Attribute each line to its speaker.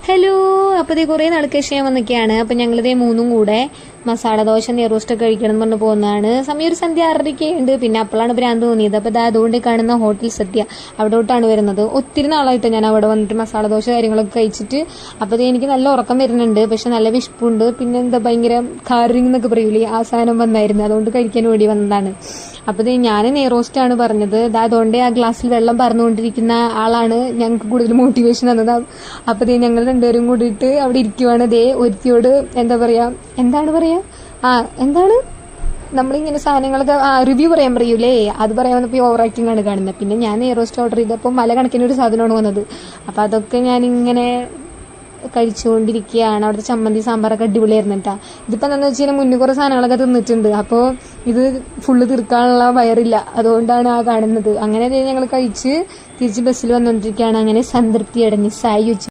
Speaker 1: Hello, അപ്പോൾ ഇത് കുറേ നാൾക്ക് ശേഷം വന്നൊക്കെയാണ്. അപ്പം ഞങ്ങളിതേ മൂന്നും കൂടെ മസാല ദോശ നെയ്റോസ്റ്റൊക്കെ കഴിക്കണം എന്ന് പറഞ്ഞ് പോകുന്നതാണ്. സമയം ഒരു സന്ധ്യ 6:30 ഉണ്ട്. പിന്നെ അപ്പോഴാണ് ഭ്രാന്ത് തോന്നിയത്. അപ്പോൾ അതുകൊണ്ട് കാണുന്ന ഹോട്ടൽ സദ്യ അവിടോട്ടാണ് വരുന്നത്. ഒത്തിരി നാളായിട്ട് ഞാൻ അവിടെ വന്നിട്ട് മസാല ദോശ കാര്യങ്ങളൊക്കെ കഴിച്ചിട്ട്. അപ്പോൾ എനിക്ക് നല്ല ഉറക്കം വരുന്നുണ്ട്, പക്ഷെ നല്ല വിശപ്പുണ്ട്. പിന്നെ എന്താ ഭയങ്കര കാറിങ് എന്നൊക്കെ പറയൂലേ, ആ സാധനം വന്നായിരുന്നു. അതുകൊണ്ട് കഴിക്കാൻ വേണ്ടി വന്നതാണ്. അപ്പോൾ ഞാൻ നെയ്റോസ്റ്റാണ് പറഞ്ഞത്. അതുകൊണ്ട് ആ ഗ്ലാസ്സിൽ വെള്ളം പറഞ്ഞുകൊണ്ടിരിക്കുന്ന ആളാണ് ഞങ്ങൾക്ക് കൂടുതൽ മോട്ടിവേഷൻ തന്നത്. അപ്പോൾ ഞങ്ങൾ രണ്ടുപേരും കൂടിയിട്ട് അവിടെ ഇരിക്കുവാണ്. ഒരുത്തിയോട് എന്താണ് നമ്മളിങ്ങനെ സാധനങ്ങളൊക്കെ റിവ്യൂ പറയാൻ പറയൂലേ, അത് പറയാൻ വന്നപ്പോൾ ഓവർ ആക്ടിങ് ആണ് കാണുന്നത്. പിന്നെ ഞാൻ നെയ്റോസ്റ്റ് ഓർഡർ ചെയ്തപ്പോൾ മല കണക്കിനൊരു സാധനമാണ് വന്നത്. അപ്പോൾ അതൊക്കെ ഞാനിങ്ങനെ കഴിച്ചുകൊണ്ടിരിക്കുകയാണ്. അവിടുത്തെ ചമ്മന്തി സാമ്പാറൊക്കെ അടിപൊളിയായിരുന്നു കേട്ടോ. ഇതിപ്പോൾ എന്താണെന്ന് വെച്ച് കഴിഞ്ഞാൽ മുന്നേ കുറേ സാധനങ്ങളൊക്കെ തിന്നിട്ടുണ്ട്. അപ്പോൾ ഇത് ഫുള്ള് തീർക്കാനുള്ള വയറില്ല, അതുകൊണ്ടാണ് ആ കാണുന്നത്. അങ്ങനെ ഞങ്ങൾ കഴിച്ച് തിരിച്ച് ബസ്സിൽ വന്നുകൊണ്ടിരിക്കുകയാണ്. അങ്ങനെ സംതൃപ്തി അടഞ്ഞ് സായി വെച്ച്